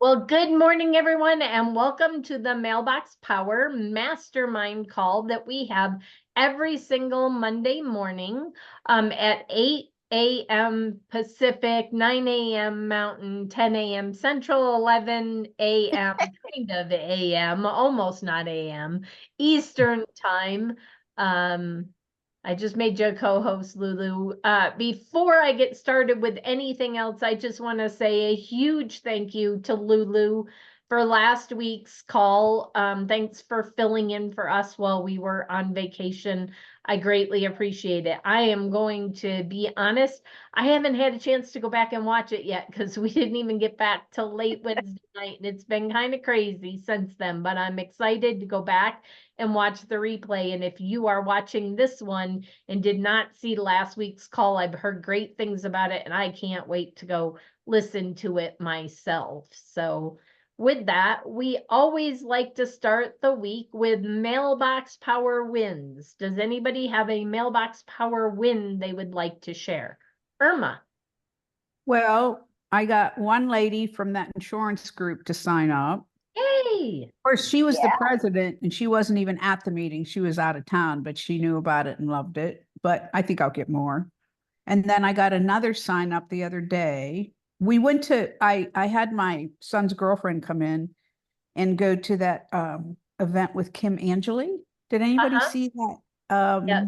Well, good morning, everyone, and welcome to the Mailbox Power Mastermind call that we have every single Monday morning at 8 a.m. Pacific, 9 a.m. Mountain, 10 a.m. Central, 11 a.m. kind of a.m., almost not a.m. Eastern time. I just made you a co-host, Lulu. Before I get started with anything else, I just want to say a huge thank you to Lulu for last week's call. Thanks for filling in for us while we were on vacation. I greatly appreciate it. I am going to be honest, I haven't had a chance to go back and watch it yet because we didn't even get back till late Wednesday night, and it's been kind of crazy since then, but I'm excited to go back and watch the replay. And if you are watching this one and did not see last week's call, I've heard great things about it, and I can't wait to go listen to it myself. So with that, we always like to start the week with Mailbox Power wins. Does anybody have a Mailbox Power win they would like to share? Irma. Well, I got one lady from that insurance group to sign up. Hey. Of course, she was the president and she wasn't even at the meeting. She was out of town, but she knew about it and loved it. But I think I'll get more. And then I got another sign up the other day. We went to, I had my son's girlfriend come in and go to that event with Kim Angeli. Did anybody see that? Yes.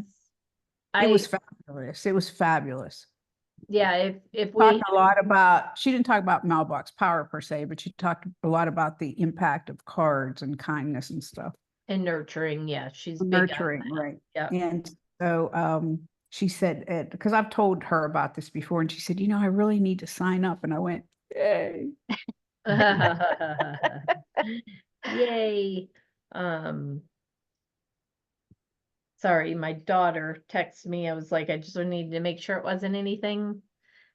It was fabulous. It was fabulous. Yeah, if we talked a lot about, she didn't talk about Mailbox Power per se, but she talked a lot about the impact of cards and kindness and stuff. And nurturing, yeah, she's nurturing, big on that. right? Yeah. And so she said, because I've told her about this before, and she said, you know, I really need to sign up. And I went, yay. Yay. Sorry, my daughter texted me. I was like, I just needed to make sure it wasn't anything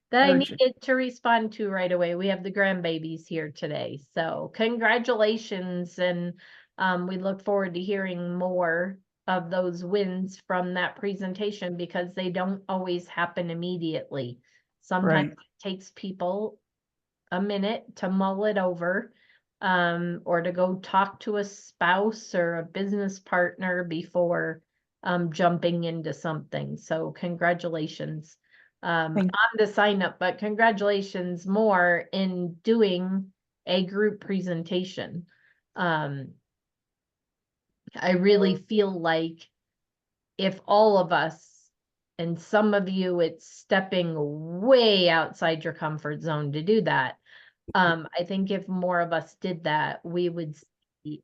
that I needed to respond to right away. We have the grandbabies here today. So congratulations. And we look forward to hearing more of those wins from that presentation because they don't always happen immediately. Sometimes it takes people a minute to mull it over, or to go talk to a spouse or a business partner before jumping into something. So congratulations on the sign up, but congratulations more in doing a group presentation. I really feel like if all of us, and some of you, it's stepping way outside your comfort zone to do that. I think if more of us did that, we would see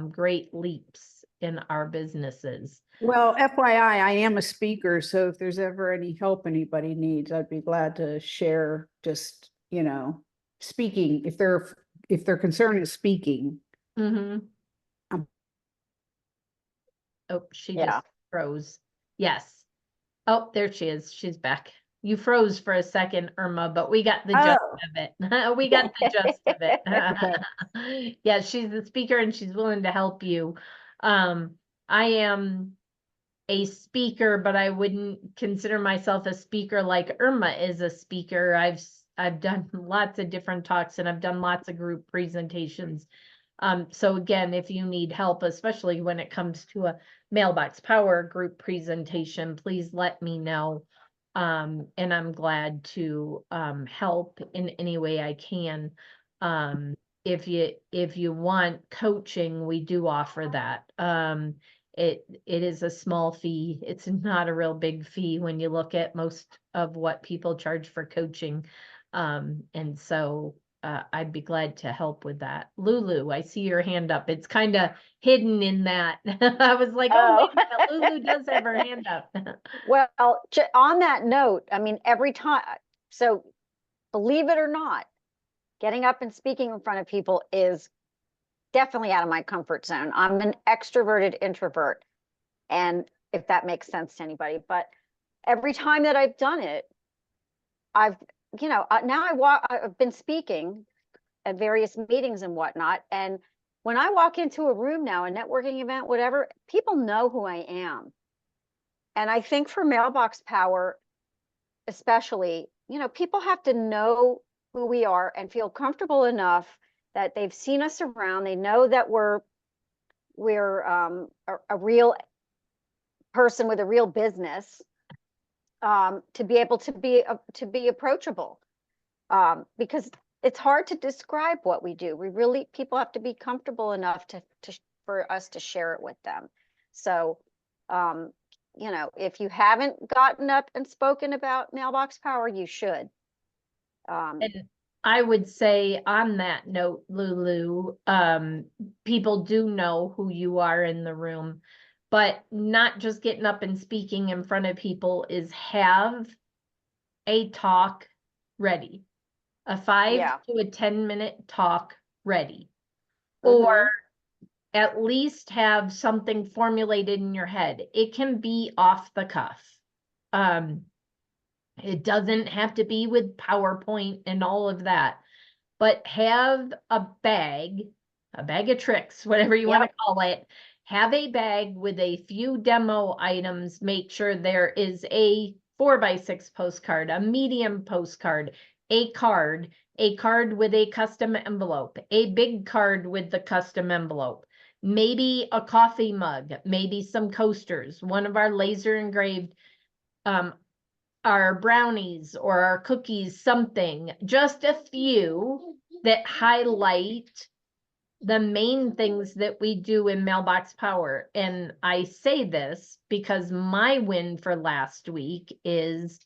great leaps in our businesses. Well, FYI, I am a speaker, so if there's ever any help anybody needs, I'd be glad to share just, you know, speaking, if their concern is speaking. Oh, she just froze. Yes. Oh, there she is. She's back. You froze for a second, Irma, but we got the gist of it. We got the gist of it. Yeah, she's the speaker and she's willing to help you. I am a speaker, but I wouldn't consider myself a speaker like Irma is a speaker. I've done lots of different talks and I've done lots of group presentations. So again, if you need help, especially when it comes to a Mailbox Power group presentation, please let me know. And I'm glad to help in any way I can. If you want coaching, we do offer that. It is a small fee. It's not a real big fee when you look at most of what people charge for coaching. And so I'd be glad to help with that. Lulu, I see your hand up. It's kind of hidden in that. I was like, oh, wait a minute, Lulu does have her hand up. Well, on that note, I mean, every time, so believe it or not, getting up and speaking in front of people is definitely out of my comfort zone. I'm an extroverted introvert, and if that makes sense to anybody, but every time that I've done it, I've been speaking at various meetings and whatnot. And when I walk into a room now, a networking event, whatever, people know who I am. And I think for Mailbox Power, especially, you know, people have to know who we are and feel comfortable enough that they've seen us around. They know that we're a real person with a real business, to be able to be approachable, because it's hard to describe what we do. People have to be comfortable enough for us to share it with them. So, you know, if you haven't gotten up and spoken about Mailbox Power, you should. And I would say on that note, Lulu, people do know who you are in the room, but not just getting up and speaking in front of people, is have a talk ready, a 5 to a 10-minute talk ready, or at least have something formulated in your head. It can be off the cuff. It doesn't have to be with PowerPoint and all of that, but have a bag of tricks, whatever you want to call it. Have a bag with a few demo items. Make sure there is a 4x6 postcard, a medium postcard, a card with a custom envelope, a big card with the custom envelope, maybe a coffee mug, maybe some coasters, one of our laser engraved our brownies or our cookies, something, just a few that highlight the main things that we do in Mailbox Power. And I say this because my win for last week is,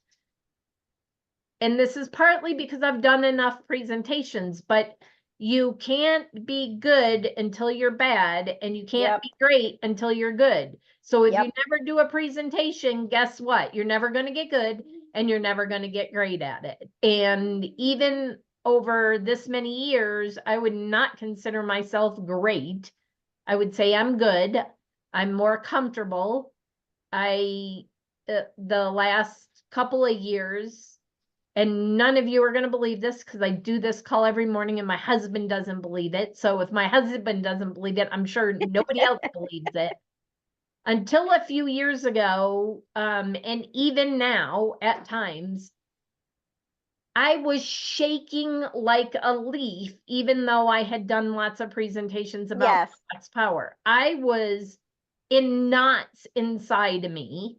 and this is partly because I've done enough presentations, but you can't be good until you're bad, and you can't be great until you're good. So if you never do a presentation, guess what? You're never going to get good, and you're never going to get great at it. And even over this many years, I would not consider myself great. I would say I'm good. I'm more comfortable. The last couple of years, and none of you are going to believe this because I do this call every morning and my husband doesn't believe it. So if my husband doesn't believe it, I'm sure nobody else believes it. Until a few years ago, and even now at times, I was shaking like a leaf, even though I had done lots of presentations about Mailbox Power. I was in knots inside of me.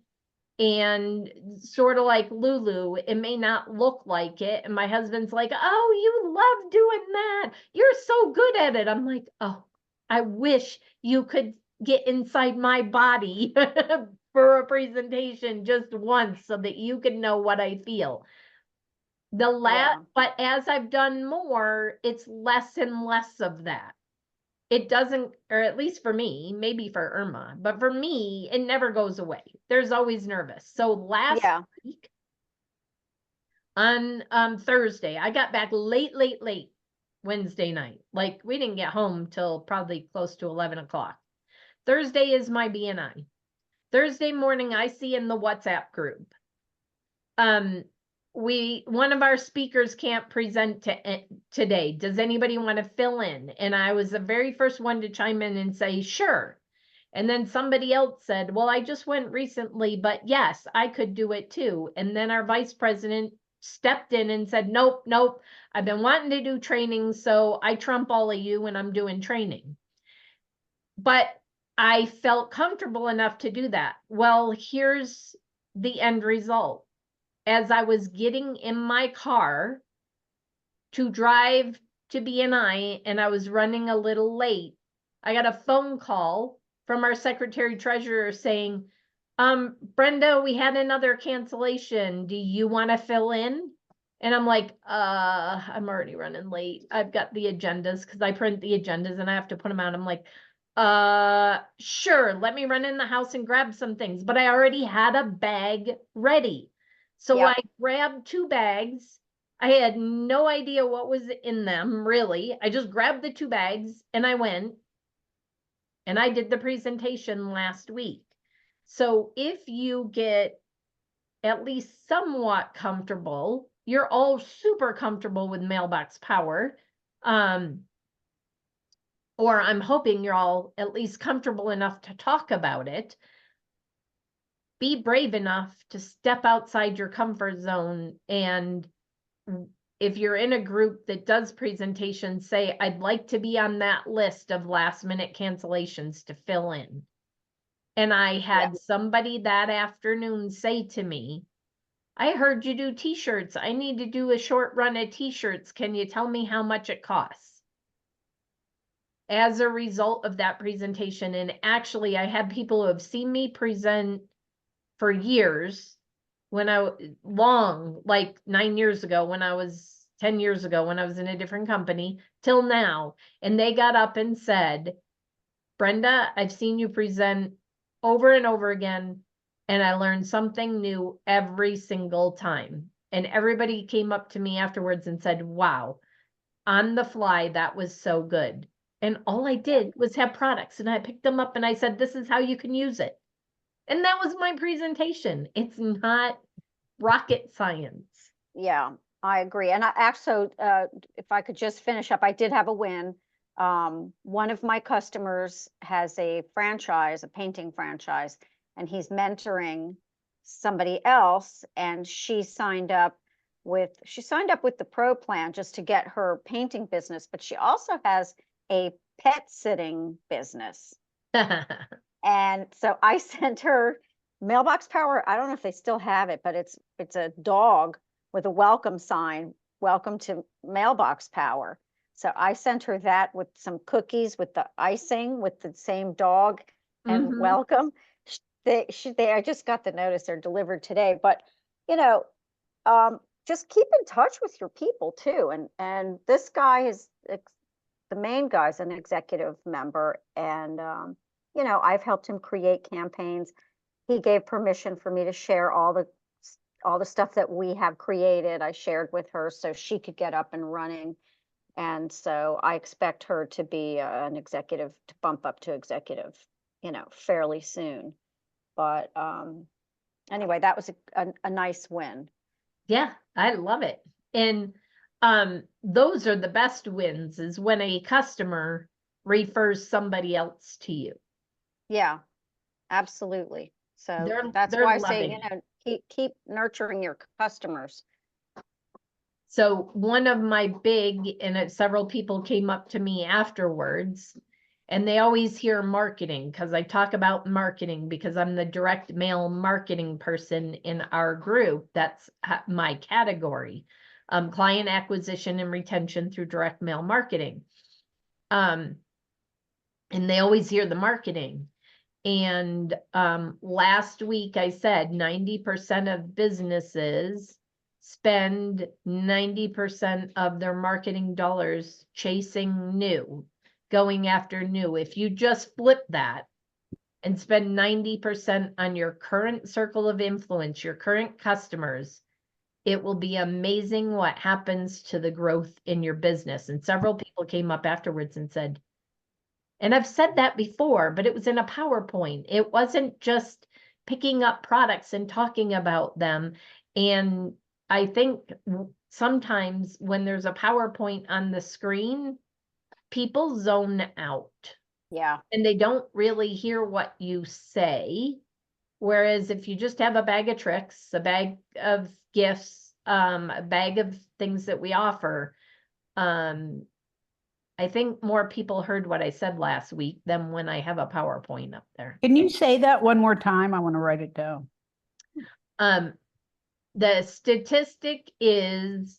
And sort of like Lulu, it may not look like it. And my husband's like, oh, you love doing that. You're so good at it. I'm like, oh, I wish you could get inside my body for a presentation just once so that you can know what I feel. But as I've done more, it's less and less of that. It doesn't, or at least for me, maybe for Irma, but for me, it never goes away. There's always nervous. So last week on Thursday, I got back late Wednesday night. Like we didn't get home till probably close to 11 o'clock. Thursday is my BNI. Thursday morning, I see in the WhatsApp group, one of our speakers can't present today. Does anybody want to fill in? And I was the very first one to chime in and say, sure. And then somebody else said, well, I just went recently, but yes, I could do it too. And then our vice president stepped in and said, nope, I've been wanting to do training, so I trump all of you when I'm doing training. But I felt comfortable enough to do that. Well, here's the end result. As I was getting in my car to drive to BNI and I was running a little late, I got a phone call from our secretary treasurer saying, Brenda, we had another cancellation. Do you want to fill in? And I'm like, I'm already running late. I've got the agendas because I print the agendas and I have to put them out. I'm like, sure, let me run in the house and grab some things. But I already had a bag ready. So I grabbed 2 bags. I had no idea what was in them, really. I just grabbed the 2 bags and I went and I did the presentation last week. So if you get at least somewhat comfortable, you're all super comfortable with Mailbox Power. Or I'm hoping you're all at least comfortable enough to talk about it. Be brave enough to step outside your comfort zone and if you're in a group that does presentations, say, I'd like to be on that list of last minute cancellations to fill in. And I had somebody that afternoon say to me, I heard you do t-shirts. I need to do a short run of t-shirts. Can you tell me how much it costs? As a result of that presentation, and actually I had people who have seen me present for years, when like 9 years ago, 10 years ago, when I was in a different company, till now. And they got up and said, Brenda, I've seen you present over and over again, and I learned something new every single time. And everybody came up to me afterwards and said, wow, on the fly, that was so good. And all I did was have products, and I picked them up and I said, this is how you can use it. And that was my presentation. It's not rocket science. Yeah, I agree. And I actually, if I could just finish up, I did have a win. One of my customers has a franchise, a painting franchise, and he's mentoring somebody else. And she signed up with the pro plan just to get her painting business, but she also has a pet sitting business. And so I sent her Mailbox Power. I don't know if they still have it, but it's a dog with a welcome sign, welcome to Mailbox Power. So I sent her that with some cookies with the icing with the same dog and welcome. I just got the notice they're delivered today, but just keep in touch with your people too. And this guy is the main guy's an executive member, and I've helped him create campaigns. He gave permission for me to share all the stuff that we have created. I shared with her so she could get up and running. And so I expect her to be an executive, to bump up to executive, fairly soon. But anyway, that was a nice win. Yeah, I love it. And those are the best wins, is when a customer refers somebody else to you. Yeah, absolutely. So that's they're why I say, it. keep nurturing your customers. So one of my and several people came up to me afterwards, and they always hear marketing because I talk about marketing because I'm the direct mail marketing person in our group. That's my category, client acquisition and retention through direct mail marketing. And they always hear the marketing. And last week I said 90% of businesses spend 90% of their marketing dollars chasing new, going after new. If you just flip that and spend 90% on your current circle of influence, your current customers, it will be amazing what happens to the growth in your business. And several people came up afterwards and said, and I've said that before, but it was in a PowerPoint. It wasn't just picking up products and talking about them. And I think sometimes when there's a PowerPoint on the screen, people zone out. Yeah. And they don't really hear what you say. Whereas if you just have a bag of tricks, a bag of gifts, a bag of things that we offer, I think more people heard what I said last week than when I have a PowerPoint up there. Can you say that one more time? I want to write it down. The statistic is,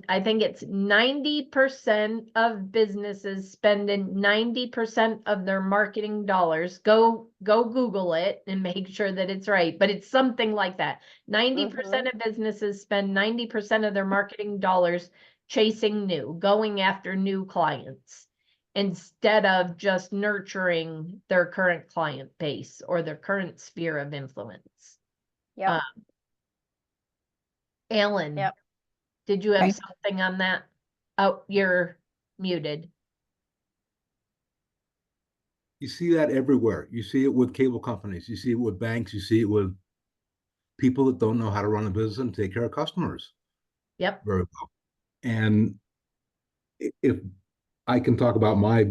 I think it's 90% of businesses spending 90% of their marketing dollars. Go Google it and make sure that it's right, but it's something like that. 90% of businesses spend 90% of their marketing dollars chasing new, going after new clients, instead of just nurturing their current client base or their current sphere of influence. Yeah. Alan. Yep. Did you have something on that? Oh, you're muted. You see that everywhere. You see it with cable companies. You see it with banks. You see it with people that don't know how to run a business and take care of customers. Yep. Very well. And if I can talk about my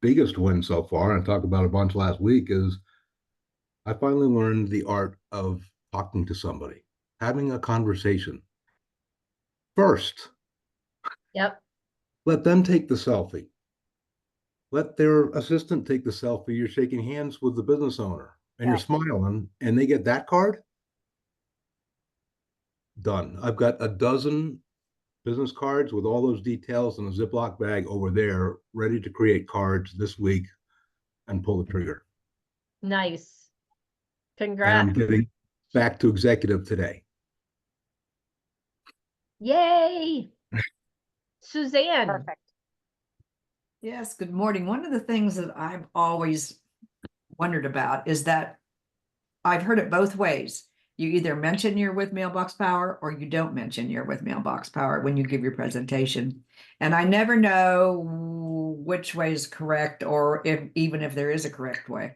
biggest win so far, and I talked about a bunch last week, is I finally learned the art of talking to somebody, having a conversation. first. Yep. Let them take the selfie. Let their assistant take the selfie. You're shaking hands with the business owner and you're smiling, and they get that card. Done. I've got a dozen business cards with all those details in a Ziploc bag over there, ready to create cards this week and pull the trigger. Nice. And Congrats. I'm getting back to executive today. Yay. Suzanne. Perfect. Yes, good morning. One of the things that I've always wondered about is that I've heard it both ways. You either mention you're with Mailbox Power or you don't mention you're with Mailbox Power when you give your presentation. And I never know which way is correct, or if even if there is a correct way.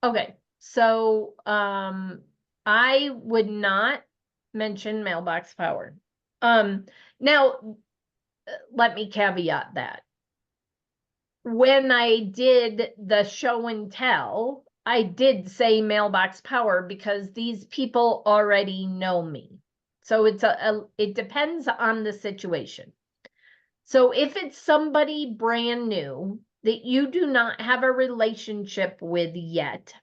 Okay, so I would not mention Mailbox Power. Now let me caveat that. When I did the show and tell, I did say Mailbox Power because these people already know me. So it depends on the situation. So if it's somebody brand new that you do not have a relationship with yet.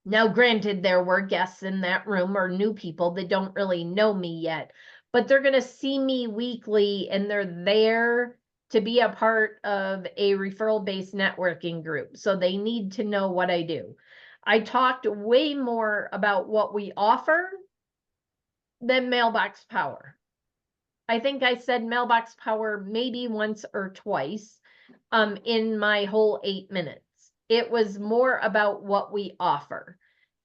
Now, granted, there were guests in that room or new people that don't really know me yet, but they're going to see me weekly and they're there to be a part of a referral-based networking group. So they need to know what I do. I talked way more about what we offer than Mailbox Power. I think I said Mailbox Power maybe once or twice in my whole 8 minutes. It was more about what we offer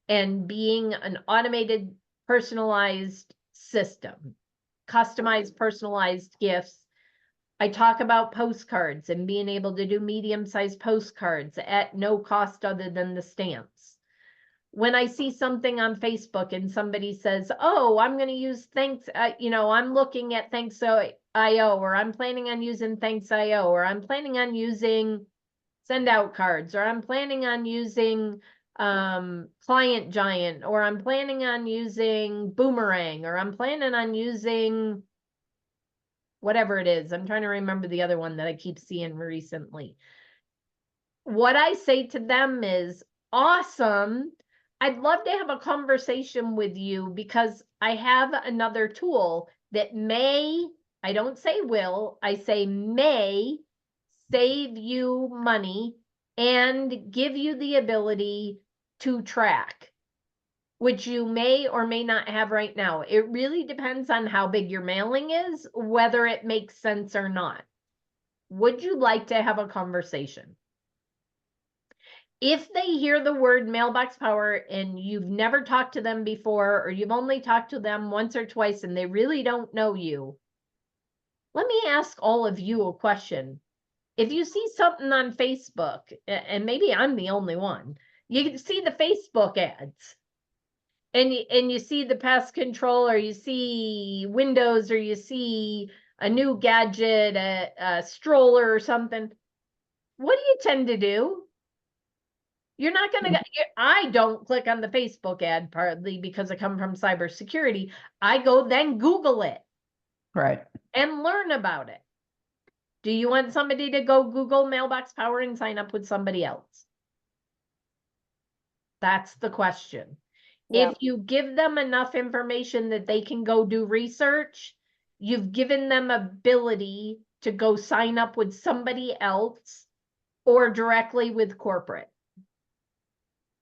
and being an automated, personalized system, customized, personalized gifts. I talk about postcards and being able to do medium-sized postcards at no cost other than the stamps. When I see something on Facebook and somebody says, oh, I'm going to use Thanks, I'm looking at Thanks.io, or I'm planning on using Thanks.io, or I'm planning on using Send Out Cards, or I'm planning on using Client Giant, or I'm planning on using Boomerang, or I'm planning on using whatever it is. I'm trying to remember the other one that I keep seeing recently. What I say to them is, awesome. I'd love to have a conversation with you because I have another tool that may, I don't say will, I say may save you money and give you the ability to track, which you may or may not have right now. It really depends on how big your mailing is, whether it makes sense or not. Would you like to have a conversation? If they hear the word Mailbox Power and you've never talked to them before, or you've only talked to them once or twice and they really don't know you, let me ask all of you a question. If you see something on Facebook, and maybe I'm the only one, you can see the Facebook ads. And you see the pest control, or you see windows, or you see a new gadget, a stroller or something. What do you tend to do? You're not going to, I don't click on the Facebook ad partly because I come from cybersecurity. I go then Google it. Right. And learn about it. Do you want somebody to go Google Mailbox Power and sign up with somebody else? That's the question. Yep. If you give them enough information that they can go do research, you've given them ability to go sign up with somebody else or directly with corporate.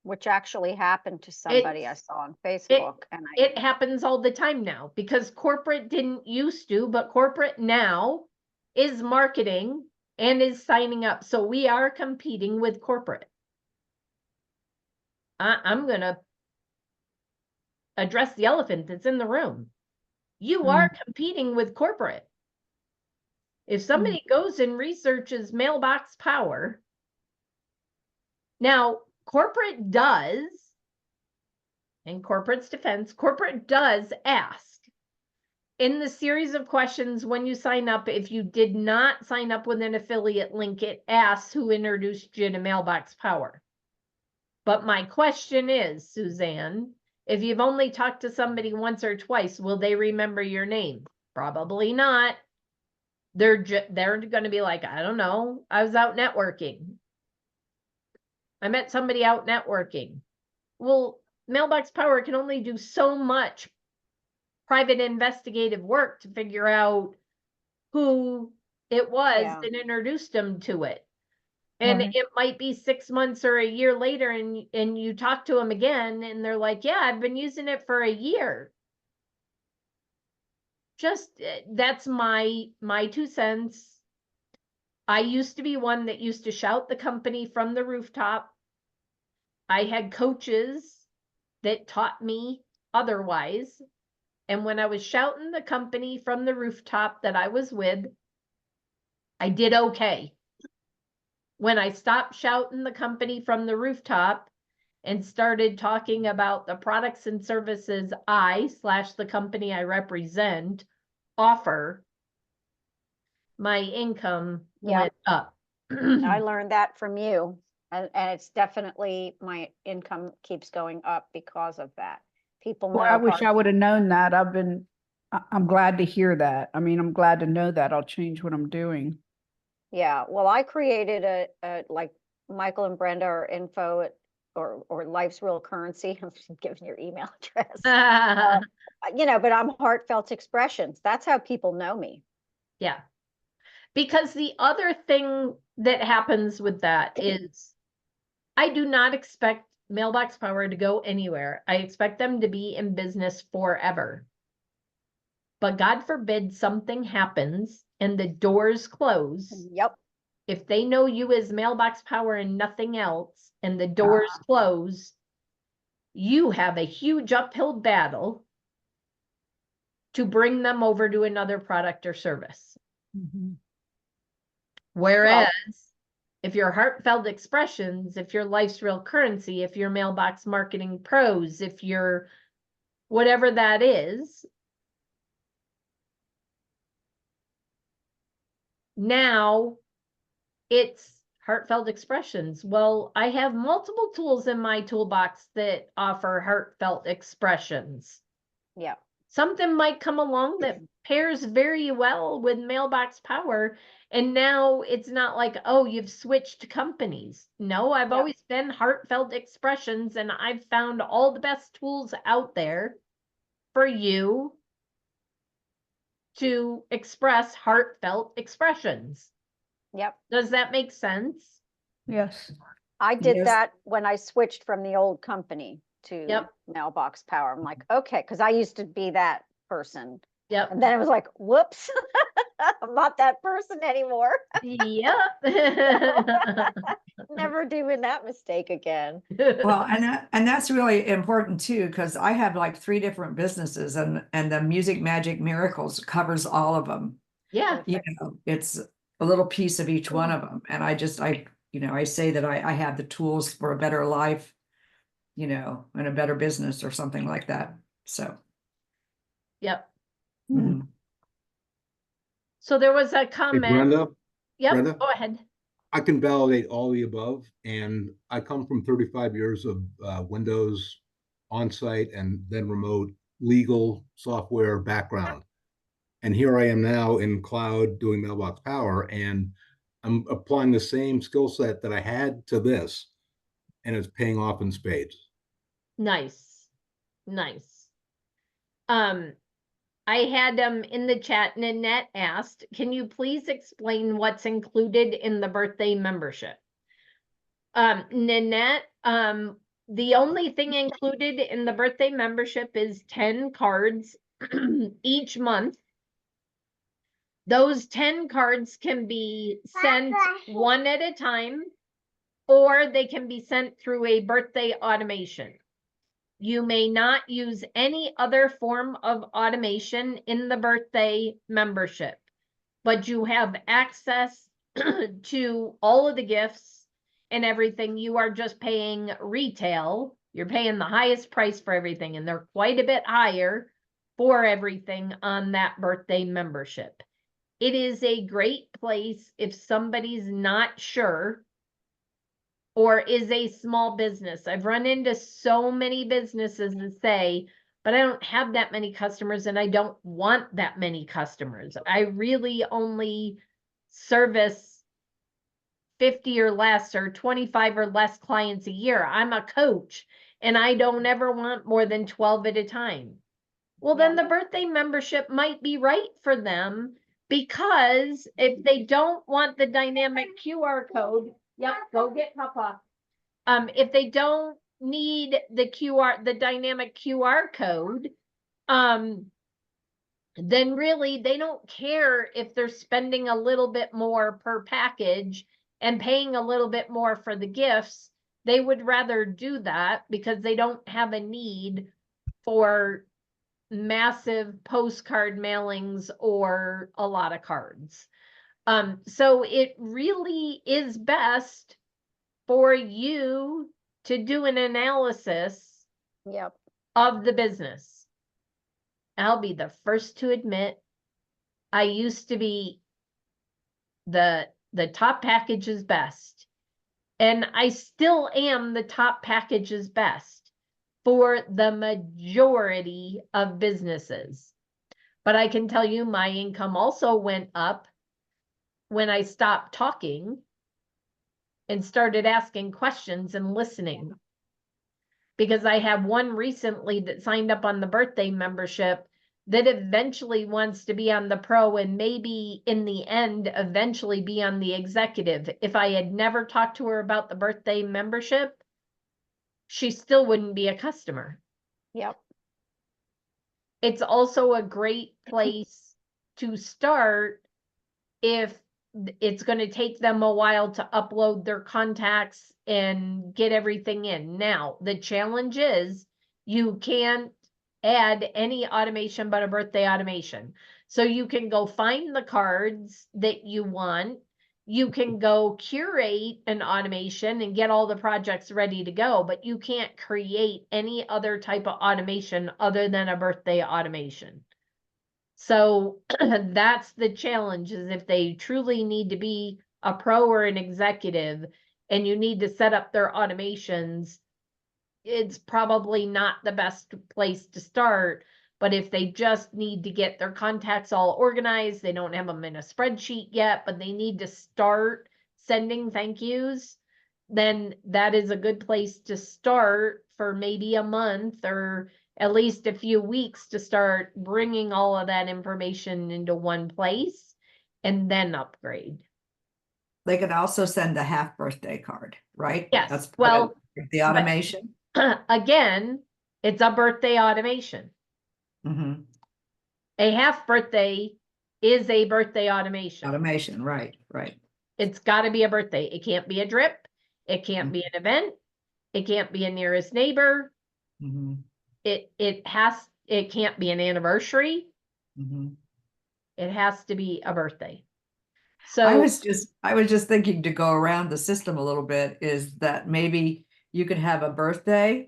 Which actually happened to somebody I saw on Facebook. It happens all the time now because corporate didn't used to, but corporate now is marketing and is signing up. So we are competing with corporate. I'm going to address the elephant that's in the room. You are competing with corporate. If somebody goes and researches Mailbox Power, now corporate does, in corporate's defense, corporate does ask in the series of questions when you sign up. If you did not sign up with an affiliate link, it asks who introduced you to Mailbox Power. But my question is, Suzanne, if you've only talked to somebody once or twice, will they remember your name? Probably not. They're going to be like, I don't know. I was out networking. I met somebody out networking. Well, Mailbox Power can only do so much private investigative work to figure out who it was Yeah. that introduced them to it. And Right. it might be 6 months or a year later, and you talk to them again, and they're like, yeah, I've been using it for a year. Just that's my 2 cents. I used to be one that used to shout the company from the rooftop. I had coaches that taught me otherwise. And when I was shouting the company from the rooftop that I was with, I did okay. When I stopped shouting the company from the rooftop and started talking about the products and services the company I represent offer, my income Yep. went up. I learned that from you. And it's definitely, my income keeps going up because of that. People Well, I know wish hard. I would have known that. I'm glad to hear that. I mean, I'm glad to know that. I'll change what I'm doing. Yeah, well, I created a like Michael and Brenda are info at, or Life's Real Currency. I'm just giving your email address. But I'm Heartfelt Expressions. That's how people know me. Yeah. Because the other thing that happens with that is I do not expect Mailbox Power to go anywhere. I expect them to be in business forever. But God forbid something happens and the doors close. Yep. If they know you as Mailbox Power and nothing else, and the doors close, you have a huge uphill battle to bring them over to another product or service. Mm-hmm. Whereas if you're Heartfelt Expressions, if you're Life's Real Currency, if you're Mailbox Marketing Pros, if you're whatever that is, now it's Heartfelt Expressions. Well, I have multiple tools in my toolbox that offer Heartfelt Expressions. Yeah. Something might come along that pairs very well with Mailbox Power. And now it's not like, oh, you've switched companies. No, I've always been Heartfelt Expressions, and I've found all the best tools out there for you to express heartfelt expressions. Yep. Does that make sense? Yes. I did Yes. that when I switched from the old company to Mailbox Power. I'm like, okay, because I used to be that person. Yep. And then it was like, whoops, I'm not that person anymore. Yep. Never doing that mistake again. Well, and that's really important too, because I have like 3 different businesses, and the Music Magic Miracles covers all of them. Yeah. You know, it's a little piece of each one of them. And I say that I have the tools for a better life, and a better business or something like that. So. Yep. Mhm. So there was a Hey, comment. Brenda, Yep. Brenda? Go ahead. I can validate all the above, and I come from 35 years of Windows on-site and then remote legal software background. And here I am now in cloud doing Mailbox Power, and I'm applying the same skill set that I had to this, and it's paying off in spades. Nice. Nice. I had in the chat, Nanette asked, can you please explain what's included in the birthday membership? Nanette, the only thing included in the birthday membership is 10 cards each month. Those 10 cards can be sent one at a time, or they can be sent through a birthday automation. You may not use any other form of automation in the birthday membership, but you have access to all of the gifts and everything. You are just paying retail. You're paying the highest price for everything, and they're quite a bit higher for everything on that birthday membership. It is a great place if somebody's not sure or is a small business. I've run into so many businesses that say, but I don't have that many customers and I don't want that many customers. I really only service 50 or less or 25 or less clients a year. I'm a coach and I don't ever want more than 12 at a time. Well, then the birthday membership might be right for them, because if they don't want the dynamic QR code, yep, go get Papa. If they don't need the dynamic QR code, then really they don't care if they're spending a little bit more per package and paying a little bit more for the gifts. They would rather do that because they don't have a need for massive postcard mailings or a lot of cards. So it really is best for you to do an analysis Yep. of the business. I'll be the first to admit, I used to be the top package is best. And I still am the top package is best for the majority of businesses. But I can tell you my income also went up when I stopped talking and started asking questions and listening. Because I have one recently that signed up on the birthday membership that eventually wants to be on the pro and maybe in the end eventually be on the executive. If I had never talked to her about the birthday membership, she still wouldn't be a customer. Yep. It's also a great place to start if it's going to take them a while to upload their contacts and get everything in. Now, the challenge is you can't add any automation but a birthday automation. So you can go find the cards that you want. You can go curate an automation and get all the projects ready to go, but you can't create any other type of automation other than a birthday automation. So that's the challenge, is if they truly need to be a pro or an executive and you need to set up their automations, it's probably not the best place to start. But if they just need to get their contacts all organized, they don't have them in a spreadsheet yet, but they need to start sending thank yous, then that is a good place to start for maybe a month or at least a few weeks to start bringing all of that information into one place and then upgrade. They could also send a half birthday card, right? Yes, That's well, the automation. Again, it's a birthday automation. Mm-hmm. A half birthday is a birthday automation. Automation, right, right. It's got to be a birthday. It can't be a drip. It can't be an event. It can't be a nearest neighbor. Mm-hmm. It can't be an anniversary. Mm-hmm. It has to be a birthday. So I was just thinking to go around the system a little bit, is that maybe you could have a birthday,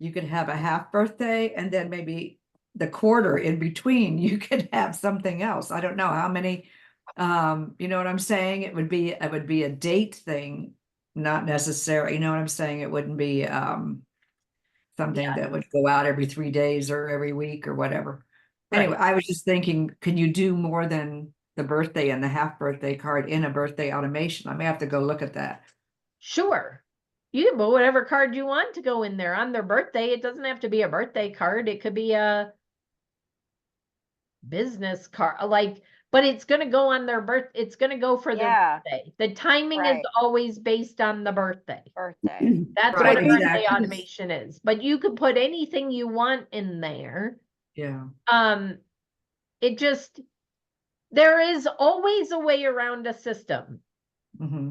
you could have a half birthday, and then maybe the quarter in between, you could have something else. I don't know how many, you know what I'm saying? It would be a date thing, not necessarily, you know what I'm saying? It wouldn't be, something that would go out every 3 days or every week or whatever. Right. Anyway, I was just thinking, can you do more than the birthday and the half birthday card in a birthday automation? I may have to go look at that. Sure. You can put whatever card you want to go in there on their birthday. It doesn't have to be a birthday card. It could be a business card, but it's going to go on their it's going to go for their birthday. The timing is always based on the birthday. That's Right, what a birthday exactly. automation is. But you could put anything you want in there. Yeah. It just, there is always a way around a system. Mm-hmm.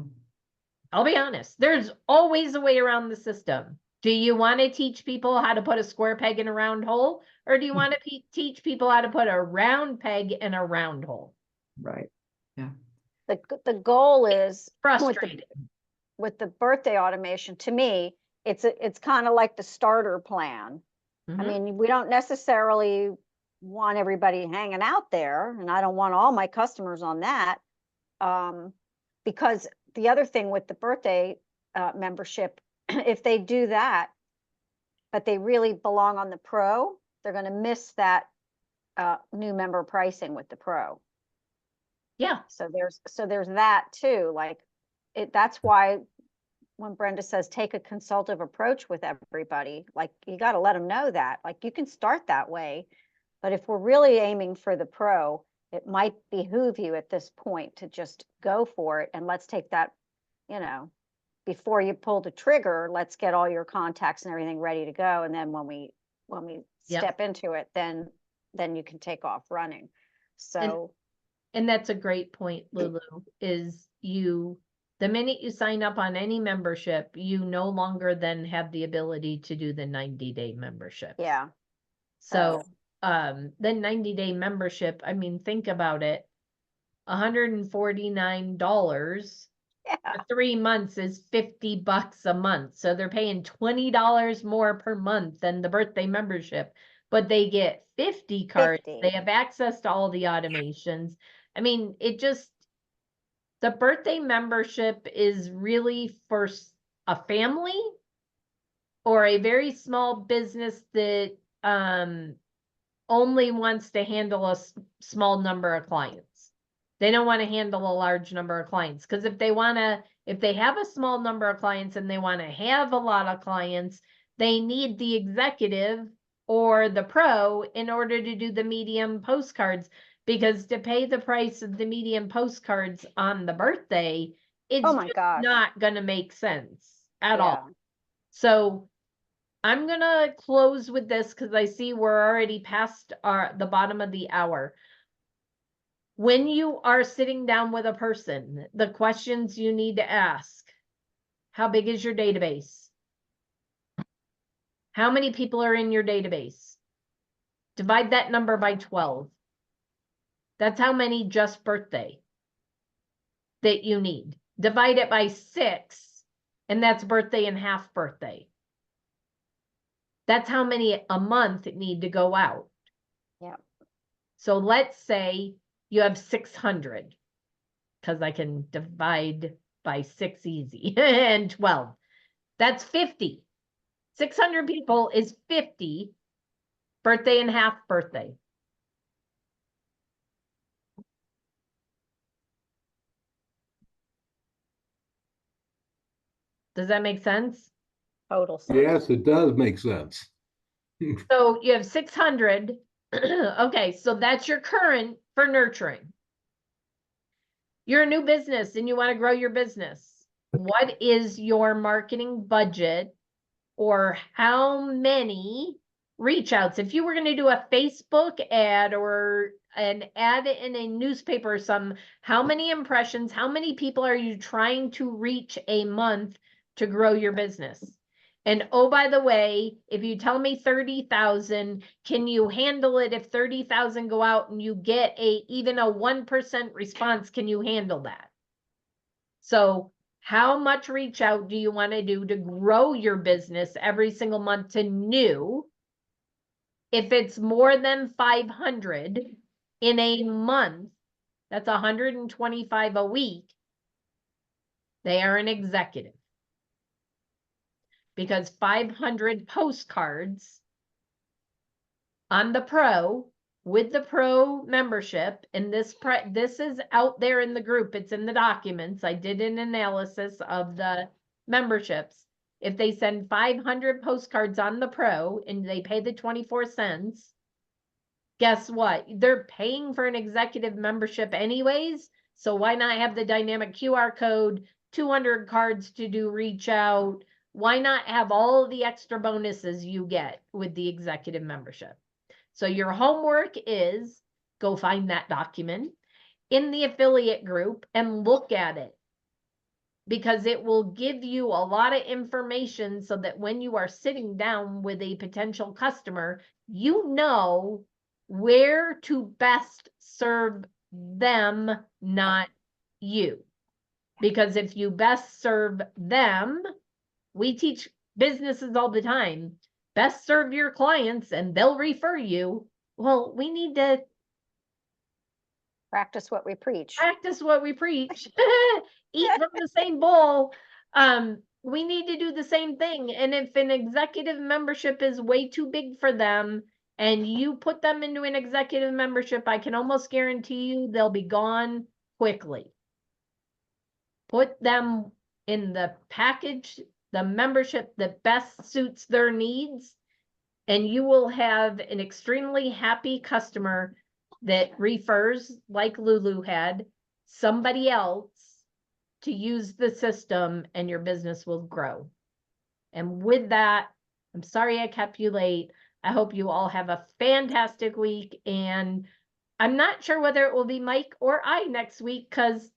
I'll be honest. There's always a way around the system. Do you want to teach people how to put a square peg in a round hole? Or do you want to teach people how to put a round peg in a round hole? Right. Yeah. The goal is Frustrating. with the birthday automation, to me, it's kind of like the starter plan. I mean, we don't necessarily want everybody hanging out there, and I don't want all my customers on that. Because the other thing with the birthday membership, if they do that, but they really belong on the pro, they're gonna miss that new member pricing with the pro. Yeah, So there's that too, like that's why when Brenda says take a consultative approach with everybody, like you got to let them know that, like you can start that way, but if we're really aiming for the pro, it might behoove you at this point to just go for it, and let's take that, you know, before you pull the trigger, let's get all your contacts and everything ready to go, and then when we Yep. step into it, then you can take off running. So and that's a great point, Lulu, is the minute you sign up on any membership, you no longer then have the ability to do the 90-day membership. yeah. So the 90-day membership, I mean, think about it. $149 Yeah. for 3 months is $50 a month. So they're paying $20 more per month than the birthday membership, but they get 50 cards. 50. They have access to all the automations. I mean, the birthday membership is really for a family or a very small business that only wants to handle a small number of clients. They don't want to handle a large number of clients, because if they have a small number of clients and they want to have a lot of clients, they need the executive or the pro in order to do the medium postcards, because to pay the price of the medium postcards on the birthday, it's Oh my just gosh. not going to make sense at Yeah. all. So I'm going to close with this because I see we're already past the bottom of the hour. When you are sitting down with a person, the questions you need to ask: how big is your database? How many people are in your database? Divide that number by 12. That's how many just birthday that you need. Divide it by 6, and that's birthday and half birthday. That's how many a month need to go out. Yeah. So let's say you have 600, because I can divide by 6 easy, and 12. That's 50. 600 people is 50 birthday and half birthday. Mm-hmm. Does that make sense? Total sense. Yes, it does make sense. So you have 600. Okay, so that's your current for nurturing. You're a new business and you want to grow your business. What is your marketing budget, or how many reach outs? If you were going to do a Facebook ad or an ad in a newspaper or something, how many impressions, how many people are you trying to reach a month to grow your business? And oh, by the way, if you tell me 30,000, can you handle it if 30,000 go out and you get even a 1% response? Can you handle that? So how much reach out do you want to do to grow your business every single month to new? If it's more than 500 in a month, that's 125 a week. They are an executive. Because 500 postcards on the pro, with the pro membership, and this is out there in the group, it's in the documents. I did an analysis of the memberships. If they send 500 postcards on the pro and they pay the 24 cents, guess what? They're paying for an executive membership anyways. So why not have the dynamic QR code, 200 cards to do reach out? Why not have all of the extra bonuses you get with the executive membership? So your homework is go find that document in the affiliate group and look at it, because it will give you a lot of information so that when you are sitting down with a potential customer, you know where to best serve them, not you. Because if you best serve them, we teach businesses all the time, best serve your clients and they'll refer you. Well, we need to Practice what we preach. practice what we preach. Eat from the same bowl. We need to do the same thing. And if an executive membership is way too big for them, and you put them into an executive membership, I can almost guarantee you they'll be gone quickly. Put them in the package, the membership that best suits their needs, and you will have an extremely happy customer that refers, like Lulu had, somebody else to use the system, and your business will grow. And with that, I'm sorry I kept you late. I hope you all have a fantastic week, and I'm not sure whether it will be Mike or I next week, because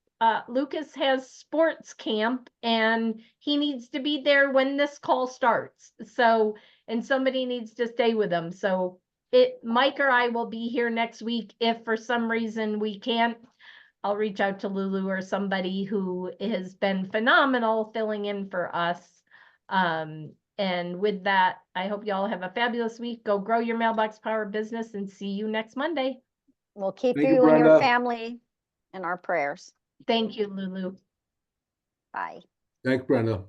Lucas has sports camp and he needs to be there when this call starts. So, and somebody needs to stay with him. So Mike or I will be here next week. If for some reason we can't, I'll reach out to Lulu or somebody who has been phenomenal filling in for us. And with that, I hope you all have a fabulous week. Go grow your Mailbox Power business, and see you next Monday. We'll keep Thank you, you and your Brenda. family in our prayers. Thank you, Lulu. Bye. Thanks, Brenda.